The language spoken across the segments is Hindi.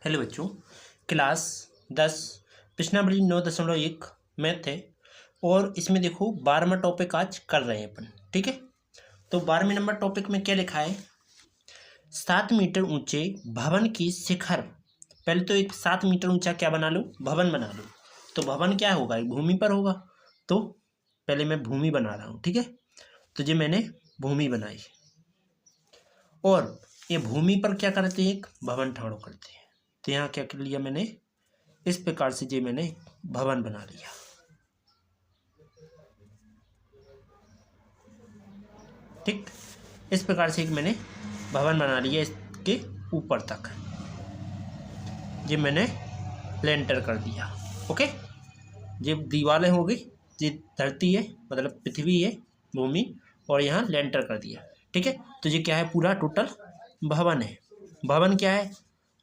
हेलो बच्चों, क्लास 10 प्रश्नावली 9.1 मैथ है और इसमें देखो 12वां टॉपिक आज कर रहे हैं अपन। ठीक है, तो 12वें नंबर टॉपिक में क्या लिखा है? 7 मीटर ऊंचे भवन की शिखर। पहले तो एक 7 मीटर ऊंचा क्या बना लो, भवन बना लो। तो भवन क्या होगा, एक भूमि पर होगा। तो पहले मैं भूमि बना रहा हूँ। ठीक है, तो ये मैंने भूमि बनाई और ये भूमि पर क्या करते हैं, एक भवन ठाड़ो करते हैं। तो यहाँ क्या कर लिया मैंने, इस प्रकार से ये मैंने भवन बना लिया। ठीक, इस प्रकार से एक मैंने भवन बना लिया। इसके ऊपर तक ये मैंने लेंटर कर दिया। ओके, ये दीवारें हो गई, ये धरती है मतलब पृथ्वी है, भूमि, और यहाँ लेंटर कर दिया। ठीक है, तो ये क्या है, पूरा टोटल भवन है। भवन क्या है,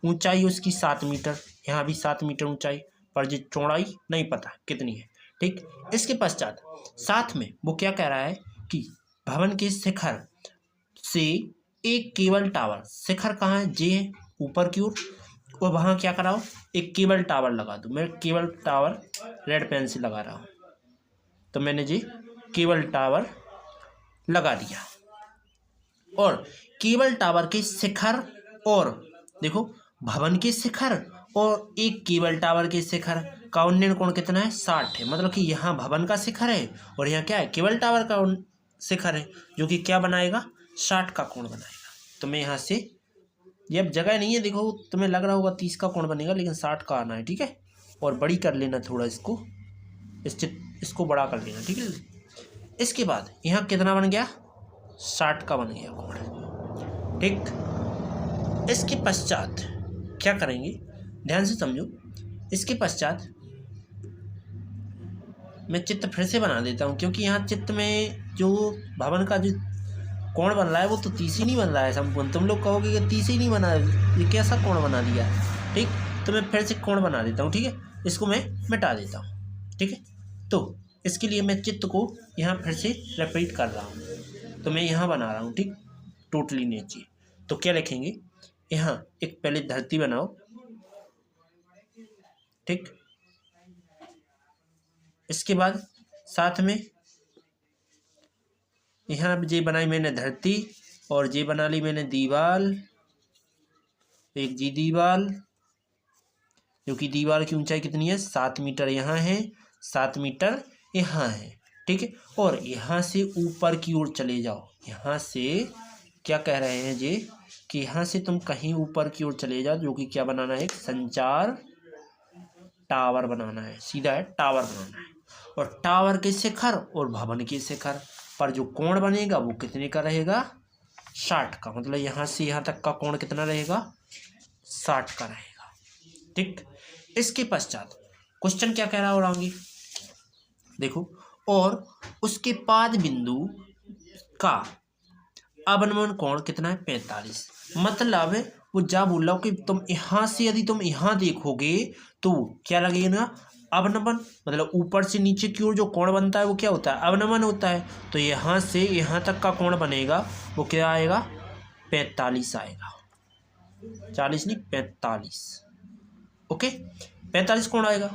ऊंचाई उसकी 7 मीटर, यहाँ भी 7 मीटर ऊंचाई, पर ये चौड़ाई नहीं पता कितनी है। ठीक, इसके पश्चात साथ में वो क्या कह रहा है कि भवन के शिखर से एक केबल टावर, शिखर कहाँ है, जे है ऊपर की ओर, और वहाँ क्या कराओ, एक केबल टावर लगा दो। मैं केबल टावर रेड पेन से लगा रहा हूँ, तो मैंने जी केबल टावर लगा दिया। और केबल टावर के शिखर, और देखो भवन के शिखर और एक केबल टावर के शिखर का उन्नयन कोण कितना है, 60 है। मतलब कि यहाँ भवन का शिखर है और यहाँ क्या है, केबल टावर का शिखर है, जो कि क्या बनाएगा, 60 का कोण बनाएगा। तो मैं यहाँ से, ये अब जगह नहीं है, देखो तुम्हें लग रहा होगा 30 का कोण बनेगा, लेकिन 60 का आना है। ठीक है, और बड़ी कर लेना थोड़ा इसको, इसको बड़ा कर लेना। ठीक है, इसके बाद यहाँ कितना बन गया, 60 का बन गया कोण। ठीक, इसके पश्चात क्या करेंगे, ध्यान से समझो। इसके पश्चात मैं चित्र फिर से बना देता हूँ, क्योंकि यहाँ चित्र में जो भवन का जो कोण बन रहा है वो तो 30 ही नहीं बन रहा है संपूर्ण। तुम लोग कहोगे कि 30 ही नहीं बना, ये कैसा कोण बना दिया। ठीक, तो मैं फिर से कोण बना देता हूँ। ठीक है, इसको मैं मिटा देता हूँ। ठीक है, तो इसके लिए मैं चित्र को यहाँ फिर से रिपीट कर रहा हूँ, तो मैं यहाँ बना रहा हूँ। ठीक, टोटली नीचे। तो क्या लिखेंगे, यहाँ एक पहले धरती बनाओ। ठीक, इसके बाद साथ में यहाँ ये बनाई मैंने धरती, और ये बना ली मैंने दीवाल, एक जी दीवाल, जो कि दीवार की ऊंचाई कितनी है, 7 मीटर यहाँ है, 7 मीटर यहाँ है। ठीक है, और यहाँ से ऊपर की ओर चले जाओ। यहाँ से क्या कह रहे हैं ये, कि यहाँ से तुम कहीं ऊपर की ओर चले जाओ, जो कि क्या बनाना है, एक संचार टावर बनाना है, सीधा है टावर बनाना है। और टावर के शिखर और भवन के शिखर पर जो कोण बनेगा वो कितने का रहेगा, 60 का। मतलब यहाँ से यहाँ तक का कोण कितना रहेगा, 60 का रहेगा। ठीक, इसके पश्चात क्वेश्चन क्या कह रहा हो आगे, देखो, और उसके पाद बिंदु का अवनमन कोण कितना है, 45। मतलब वो जा बोल रहा हो कि तुम यहाँ से यदि तुम यहाँ देखोगे तो क्या लगेगा ना, अवनमन, मतलब ऊपर से नीचे की ओर जो कोण बनता है वो क्या होता है, अवनमन होता है। तो यहाँ से यहाँ तक का कोण बनेगा वो क्या आएगा, 45 आएगा, 40 नहीं 45। ओके, 45 कोण आएगा।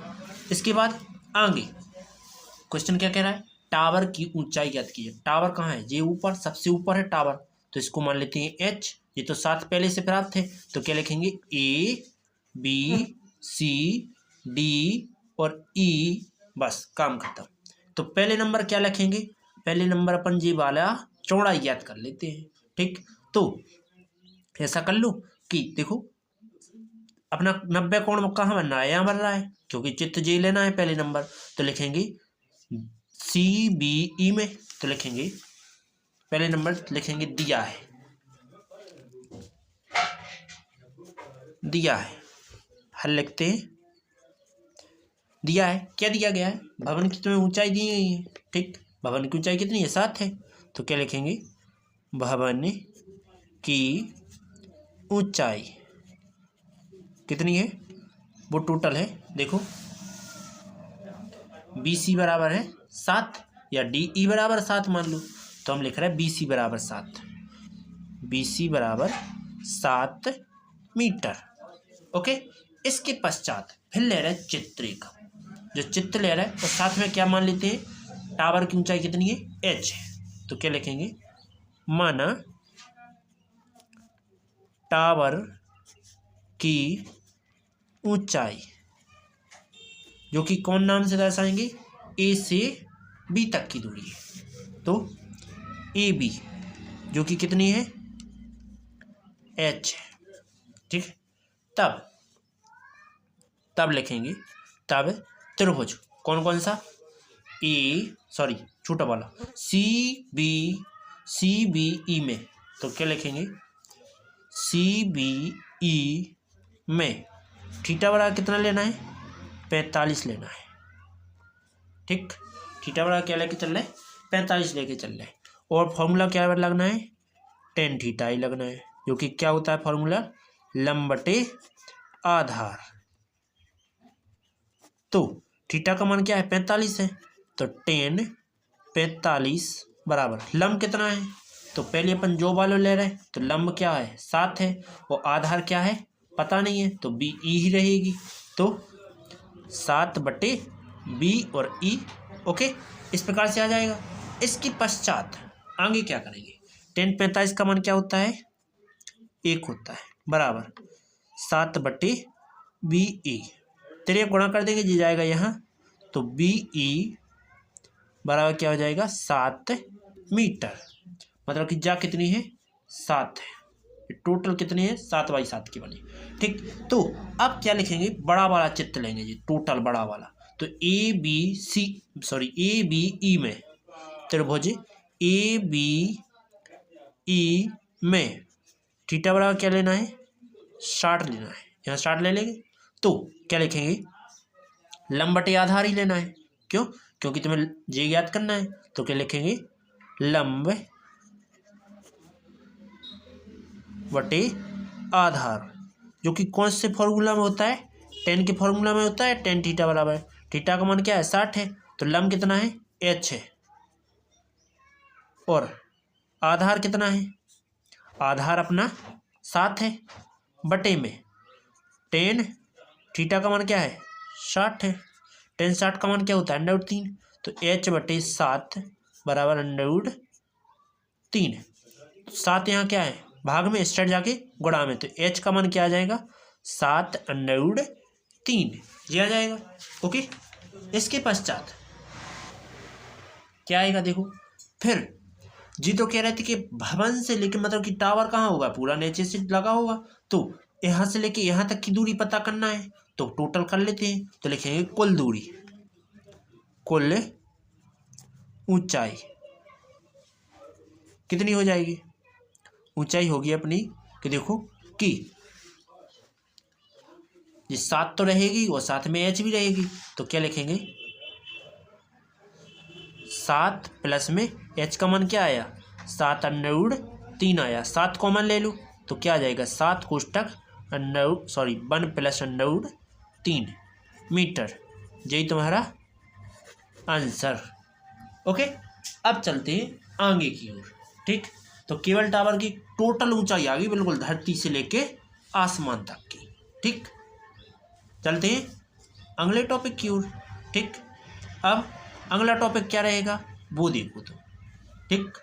इसके बाद आगे क्वेश्चन क्या कह रहा है, टावर की ऊंचाई ज्ञात कीजिए। टावर कहाँ है, ये ऊपर, सबसे ऊपर है टावर, तो इसको मान लेते हैं H। ये तो 7 पहले से प्राप्त है, तो क्या लिखेंगे, A B C D और E, बस काम खत्म। तो पहले नंबर क्या लिखेंगे, पहले नंबर अपन ये वाला चौड़ाई ज्ञात कर लेते हैं। ठीक, तो ऐसा कर लो कि देखो अपना 90 कोण कहाँ बन रहा है, यहाँ बन रहा है, क्योंकि चित्र जे लेना है पहले नंबर। तो लिखेंगे CBE में, तो लिखेंगे पहले नंबर लिखेंगे दिया है, दिया है, हल लिखते हैं, दिया है। क्या दिया गया है, भवन की तुम्हें ऊंचाई दी गई है। ठीक, भवन की ऊंचाई कितनी है, 7 है। तो क्या लिखेंगे, भवन की ऊंचाई कितनी है, वो टोटल है, देखो BC बराबर है 7, या DE बराबर 7 मान लो। तो हम लिख रहे हैं BC बराबर 7, BC बराबर 7 मीटर। ओके, इसके पश्चात फिर ले रहा है चित्र रेखा। जो चित्र ले रहा है और साथ में क्या मान लेते हैं, टावर की ऊंचाई कितनी है, h है। तो क्या लिखेंगे, माना टावर की ऊंचाई, जो कि कौन नाम से दर्शाएंगे, ए से बी तक की दूरी है, तो ए बी जो कि कितनी है, h है। ठीक, तब लिखेंगे, तब त्रिभुज कौन कौन सा, छोटा वाला सी बी ई में, तो क्या लिखेंगे, सी बी ई में थीटा बराबर कितना लेना है, 45 लेना है। ठीक, थीटा बराबर क्या लेके चल रहे हैं, 45 लेके चल रहे हैं। और फॉर्मूला क्या लगना है, टेन थीटा ही लगना है, जो कि क्या होता है फॉर्मूला, लंब बटे आधार। तो थीटा का मान क्या है, 45 है, तो टेन 45 बराबर लंब कितना है, तो पहले अपन जो वालों ले रहे हैं, तो लंब क्या है 7 है, और आधार क्या है पता नहीं है, तो बी ई ही रहेगी, तो 7 बटे बी और ई। ओके, इस प्रकार से आ जाएगा। इसके पश्चात आगे क्या करेंगे, टेन 45 का मान क्या होता है, 1 होता है, बराबर 7 बटे बी ई, तेरे गुणा कर देंगे, जी जाएगा यहाँ, तो बी ई बराबर क्या हो जाएगा, 7 मीटर। मतलब कि जा कितनी है, 7 है, टोटल कितनी है, 7/7 की बनी। ठीक, तो अब क्या लिखेंगे, बड़ा वाला चित्र लेंगे जी, टोटल बड़ा वाला। तो ए बी ई में त्रिभुज ए बी ई में थीटा बराबर क्या लेना है, 60 लेना है, यहाँ 60 ले लेंगे। तो क्या लिखेंगे, लंब बटे आधार ही लेना है, क्यों, क्योंकि तुम्हें जे ज्ञात करना है। तो क्या लिखेंगे, लंब बटे आधार, जो कि कौन से फॉर्मूला में होता है, टेन के फॉर्मूला में होता है, टेन थीटा बराबर, थीटा का मान क्या है, 60 है, तो लंब कितना है, h है, और आधार कितना है, आधार अपना 7 है, बटे में टेन थीटा का मान क्या है, 60 है, टेन 60 का मान क्या होता है, √3, तो h बटे 7 बराबर √3। 7 यहाँ क्या है, भाग में, स्टेट जाके गुणा में, तो h का मान क्या आ जाएगा, 7√3 ये आ जाएगा। ओके, इसके पश्चात क्या आएगा, देखो फिर जी तो कह रहे थे कि भवन से लेके, मतलब कि टावर कहाँ होगा, पूरा नीचे से लगा होगा, तो यहाँ से लेके यहाँ तक की दूरी पता करना है, तो टोटल कर लेते हैं। तो लिखेंगे कुल दूरी, कुल ऊंचाई कितनी हो जाएगी, ऊंचाई होगी अपनी कि देखो कि ये 7 तो रहेगी और साथ में h भी रहेगी, तो क्या लिखेंगे, 7 प्लस में h का मान क्या आया, 7√3 आया, 7 कॉमन ले लो, तो क्या आ जाएगा, 7 कोष्टक 1 प्लस √3 मीटर, यही तुम्हारा आंसर। ओके, अब चलते हैं आगे की ओर। ठीक, तो केबल टावर की टोटल ऊंचाई आ गई, बिल्कुल धरती से लेके आसमान तक की। ठीक, चलते हैं अगले टॉपिक की ओर। ठीक, अब अगला टॉपिक क्या रहेगा वो देखो तो। ठीक।